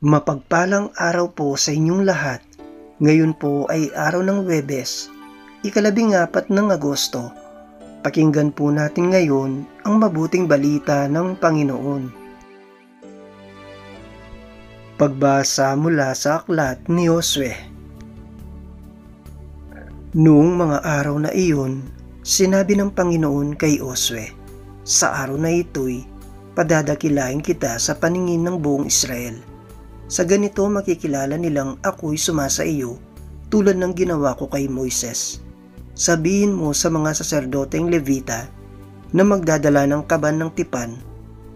Mapagpalang araw po sa inyong lahat. Ngayon po ay araw ng Huwebes, ika-14 ng Agosto. Pakinggan po natin ngayon ang mabuting balita ng Panginoon. Pagbasa mula sa aklat ni Josue. Noong mga araw na iyon, sinabi ng Panginoon kay Josue, "Sa araw na ito'y padadakilain kita sa paningin ng buong Israel. Sa ganito makikilala nilang ako'y sumasa iyo tulad ng ginawa ko kay Moises. Sabihin mo sa mga saserdoteng Levita na magdadala ng kaban ng tipan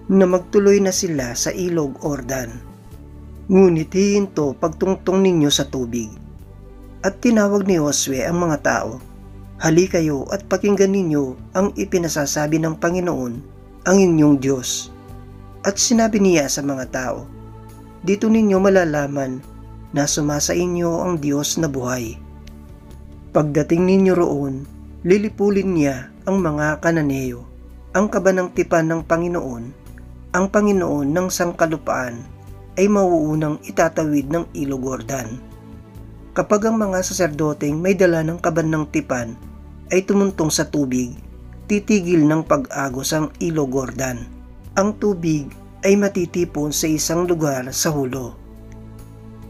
na magtuloy na sila sa ilog Ordan. Ngunit hihinto pagtungtong ninyo sa tubig." At tinawag ni Josue ang mga tao, "Hali kayo at pakinggan ninyo ang ipinasasabi ng Panginoon, ang inyong Diyos." At sinabi niya sa mga tao, "Dito ninyo malalaman na sumasa inyo ang Diyos na buhay. Pagdating ninyo roon, lilipulin niya ang mga Kananeo, ang kaban ng tipan ng Panginoon, ang Panginoon ng sangkalupaan ay mauunang itatawid ng ilog Ordan. Kapag ang mga saserdoteng may dala ng kaban ng tipan ay tumuntong sa tubig, titigil ng pag-agos ang ilog Ordan. Ang tubig ay matitipon sa isang lugar sa hulo."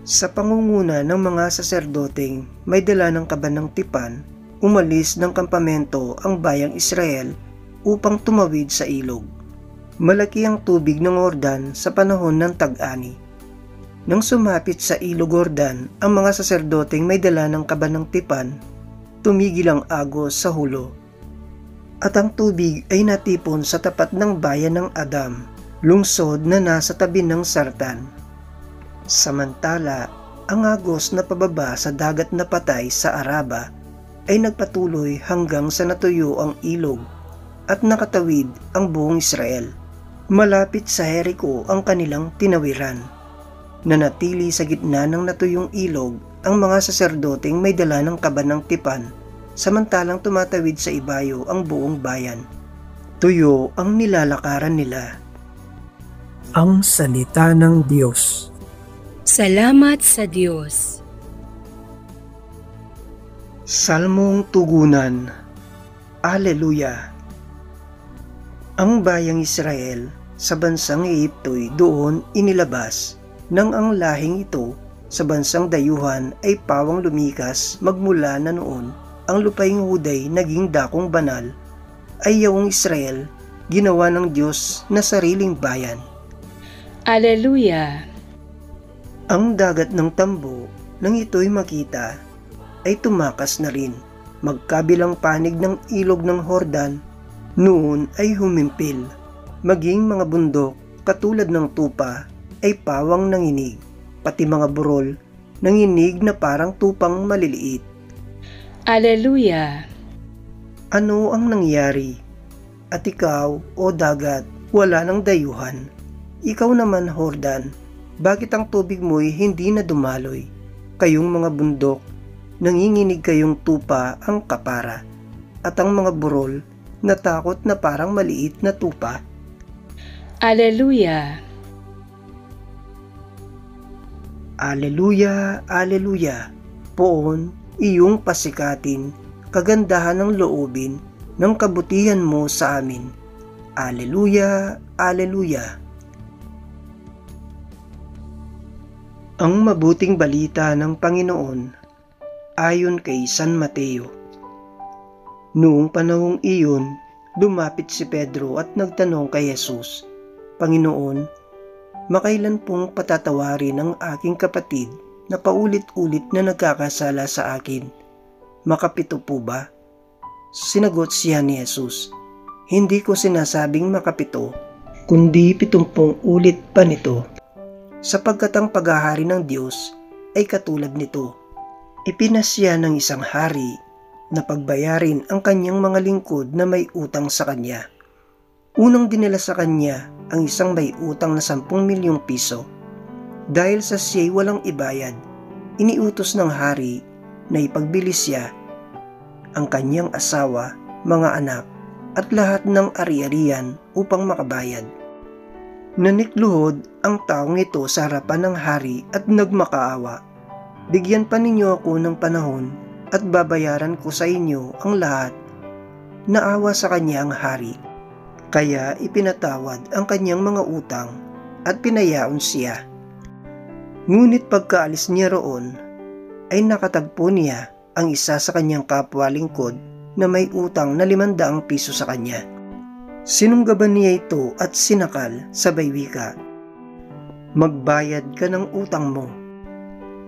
Sa pangunguna ng mga saserdoteng may dala ng kaban ng tipan, umalis ng kampamento ang bayang Israel upang tumawid sa ilog. Malaki ang tubig ng Ordan sa panahon ng tag-ani. Nang sumapit sa ilog Ordan ang mga saserdoteng may dala ng kaban ng tipan, tumigil ang agos sa hulo. At ang tubig ay natipon sa tapat ng bayan ng Adam, lungsod na nasa tabi ng Sartan. Samantala, ang agos na pababa sa dagat na patay sa Araba ay nagpatuloy hanggang sa natuyo ang ilog at nakatawid ang buong Israel. Malapit sa Jericho ang kanilang tinawiran. Nanatili sa gitna ng natuyong ilog ang mga saserdoteng may dala ng kaban ng tipan, samantalang tumatawid sa ibayo ang buong bayan. Tuyo ang nilalakaran nila. Ang salita ng Diyos. Salamat sa Diyos. Salmong Tugunan. Aleluya! Ang bayang Israel sa bansang Ehipto'y doon inilabas, nang ang lahing ito sa bansang dayuhan ay pawang lumikas magmula na noon ang lupaing Huday naging dakong banal, ay yaong Israel ginawa ng Diyos na sariling bayan. Aleluya! Ang dagat ng tambo nang ito'y makita ay tumakas na rin magkabilang panig ng ilog ng Hordan. Noon ay humimpil, maging mga bundok katulad ng tupa ay pawang nanginig, pati mga burol nanginig na parang tupang maliliit. Aleluya! Ano ang nangyari? At ikaw, o dagat, wala ng dayuhan. Ikaw naman, Hordan, bakit ang tubig mo'y hindi na dumaloy? Kayong mga bundok, nanginginig kayong tupa ang kapara, at ang mga burol, natakot na parang maliit na tupa. Aleluya! Aleluya, aleluya, poon iyong pasikatin, kagandahan ng loobin, ng kabutihan mo sa amin. Aleluya, aleluya. Ang mabuting balita ng Panginoon ayon kay San Mateo. Noong panahong iyon, lumapit si Pedro at nagtanong kay Jesus, "Panginoon, makailan pong patatawarin ang aking kapatid na paulit-ulit na nagkakasala sa akin? Makapito po ba?" Sinagot siya ni Jesus, "Hindi ko sinasabing makapito, kundi 70 ulit pa nito. Sapagkat ang paghahari ng Diyos ay katulad nito. Ipinasya ng isang hari na pagbayarin ang kanyang mga lingkod na may utang sa kanya. Unang dinala sa kanya ang isang may utang na 10 milyong piso. Dahil sa siya'y walang ibayad, iniutos ng hari na ipagbilis siya ang kanyang asawa, mga anak, at lahat ng ari-arian upang makabayad. Nanikluhod ang taong ito sa harapan ng hari at nagmakaawa. Bigyan pa ninyo ako ng panahon at babayaran ko sa inyo ang lahat. Naawa sa kanya ang hari, kaya ipinatawad ang kanyang mga utang at pinayaon siya. Ngunit pagkaalis niya roon, ay nakatagpo niya ang isa sa kanyang kapwa lingkod na may utang na 500 piso sa kanya. Sinunggaban niya ito at sinakal, sabay wika, "Magbayad ka ng utang mo."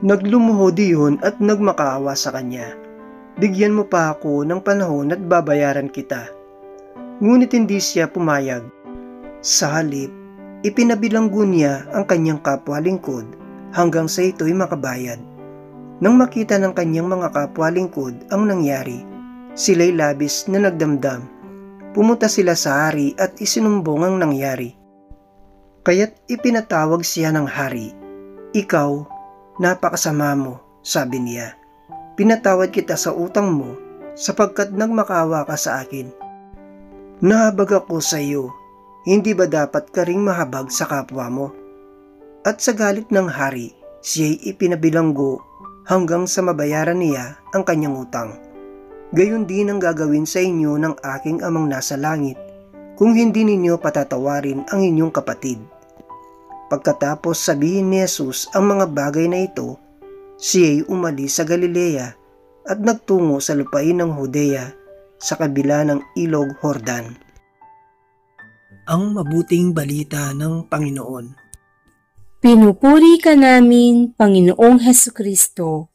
Naglumuhod iyon at nagmakaawa sa kanya, "Bigyan mo pa ako ng panahon at babayaran kita." Ngunit hindi siya pumayag. Sa halip, ipinabilanggo niya ang kanyang kapwa lingkod hanggang sa ito'y makabayad. Nang makita ng kanyang mga kapwa lingkod ang nangyari, sila'y labis na nagdamdam. Pumunta sila sa hari at isinumbong ang nangyari. Kaya't ipinatawag siya ng hari. "Ikaw, napakasama mo," sabi niya. "Pinatawad kita sa utang mo sapagkat nagmakaawa ka sa akin. Nahabag ako sa iyo, hindi ba dapat ka ring mahabag sa kapwa mo?" At sa galit ng hari, siya'y ipinabilanggo hanggang sa mabayaran niya ang kanyang utang. "Gayon din ang gagawin sa inyo ng aking amang nasa langit kung hindi ninyo patatawarin ang inyong kapatid." Pagkatapos sabihin ni Jesus ang mga bagay na ito, siya'y umalis sa Galilea at nagtungo sa lupain ng Judea sa kabila ng ilog Jordan. Ang mabuting balita ng Panginoon. Pinupuri ka namin, Panginoong Hesukristo.